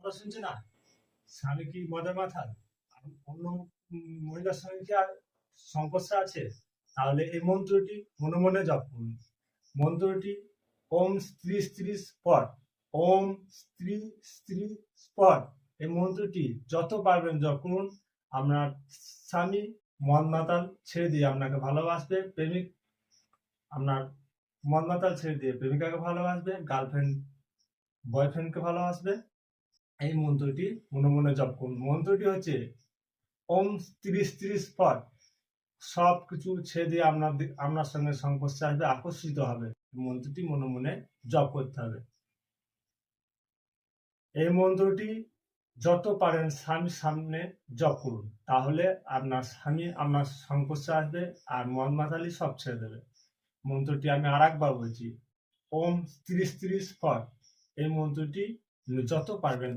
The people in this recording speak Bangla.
কথা শুনছে না, স্বামী কি মদের মাথাল, অন্য মহিলার সঙ্গে কি আর সংস্পর্শে আছে, তাহলে এই মন্ত্রটি মনে মনে জপ করুন। মন্ত্রটি ওম স্ত্রী স্ত্রী স্পট, ওম স্ত্রী স্ত্রী স্পট। এই মন্ত্রটি যত পারবেন জপ করুন। আপনার স্বামী মদ মাতাল ছেড়ে দিয়ে আপনাকে ভালোবাসবে, আপনার মদ মাতাল ছেড়ে দিয়ে প্রেমিকাকে ভালোবাসবে, গার্লফ্রেন্ড বয়ফ্রেন্ডকে ভালোবাসবে। এই মন্ত্রটি মনে মনে জপ করুন। মন্ত্রটি হচ্ছে ওম স্ত্রী স্ত্রী স্পট। সব কিছু ছেড়ে দিয়ে আপনার সঙ্গে সংস্পর্শে আসবে, আকর্ষিত হবে। মন্ত্রটি মনে মনে জপ করতে হবে। এই মন্ত্রটি যত পারেন স্বামীর সামনে জপ করুন, তাহলে আপনার স্বামী আপনার সংস্পর্শে আসবে আর মদ মাতালি সব ছেড়ে দেবে। মন্ত্রটি আমি আর একবার বলছি, ওম স্ত্রী স্ত্রী স্পট। এই মন্ত্রটি যত পারবেন